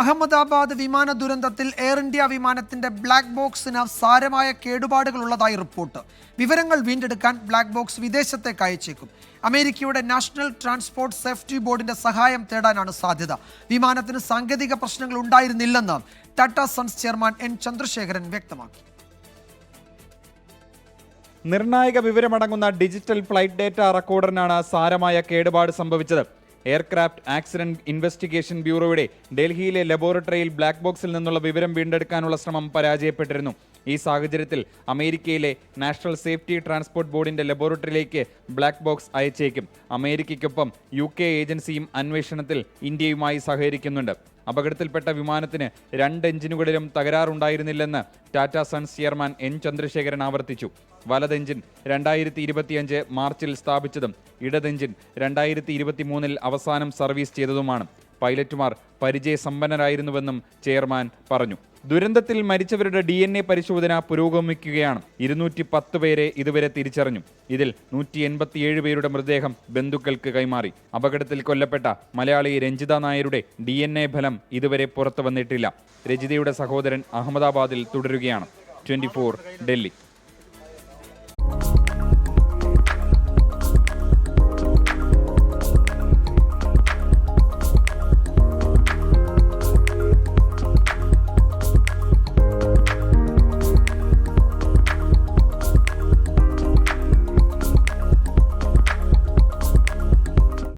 അഹമ്മദാബാദ് വിമാന ദുരന്തത്തിൽ air India വിമാനത്തിന്റെ ബ്ലാക്ക് ബോക്സിന് സാരമായ കേടുപാടുകൾ ഉള്ളതായി റിപ്പോർട്ട്. വിവരങ്ങൾ വീണ്ടെടുക്കാൻ ബ്ലാക്ക് ബോക്സ് വിദേശത്തേക്ക് അയച്ചേക്കും. അമേരിക്കയുടെ നാഷണൽ ട്രാൻസ്പോർട്ട് സേഫ്റ്റി ബോർഡിന്റെ സഹായം തേടാനാണ് സാധ്യത. വിമാനത്തിന് സാങ്കേതിക പ്രശ്നങ്ങൾ ഉണ്ടായിരുന്നില്ലെന്ന് Tata Sons chairman N Chandrasekaran വ്യക്തമാക്കി. നിർണായക വിവരമടങ്ങുന്ന ഡിജിറ്റൽ ഫ്ലൈറ്റ് ഡേറ്റ റെക്കോർഡറിനാണ് സാരമായ കേടുപാട് സംഭവിച്ചത്. എയർക്രാഫ്റ്റ് ആക്സിഡന്റ് ഇൻവെസ്റ്റിഗേഷൻ ബ്യൂറോയുടെ ഡൽഹിയിലെ ലബോറട്ടറിയിൽ ബ്ലാക്ക് ബോക്സിൽ നിന്നുള്ള വിവരം വീണ്ടെടുക്കാനുള്ള ശ്രമം പരാജയപ്പെട്ടിരുന്നു. ഈ സാഹചര്യത്തിൽ അമേരിക്കയിലെ നാഷണൽ സേഫ്റ്റി ട്രാൻസ്പോർട്ട് ബോർഡിന്റെ ലബോറട്ടറിയിലേക്ക് ബ്ലാക്ക് ബോക്സ് അയച്ചേക്കും. അമേരിക്കയ്ക്കൊപ്പം UK ഏജൻസിയും അന്വേഷണത്തിൽ ഇന്ത്യയുമായി സഹകരിക്കുന്നുണ്ട്. അപകടത്തിൽപ്പെട്ട വിമാനത്തിന് 2 എഞ്ചിനുകളിലും തകരാറുണ്ടായിരുന്നില്ലെന്ന് Tata Sons chairman N Chandrasekaran ആവർത്തിച്ചു. വലത് എഞ്ചിൻ 2025 മാർച്ചിൽ സ്ഥാപിച്ചതും ഇടത് എഞ്ചിൻ 2023 അവസാനം സർവീസ് ചെയ്തതുമാണ്. പൈലറ്റുമാർ പരിചയസമ്പന്നരായിരുന്നുവെന്നും ചെയർമാൻ പറഞ്ഞു. ദുരന്തത്തിൽ മരിച്ചവരുടെ DNA പരിശോധന പുരോഗമിക്കുകയാണ്. 210 പേരെ ഇതുവരെ തിരിച്ചറിഞ്ഞു. ഇതിൽ 187 പേരുടെ മൃതദേഹം ബന്ധുക്കൾക്ക് കൈമാറി. അപകടത്തിൽ കൊല്ലപ്പെട്ട മലയാളി രഞ്ജിത നായരുടെ DNA ഫലം ഇതുവരെ പുറത്തു വന്നിട്ടില്ല. രഞ്ജിതയുടെ സഹോദരൻ അഹമ്മദാബാദിൽ തുടരുകയാണ്. 24 ഡൽഹി.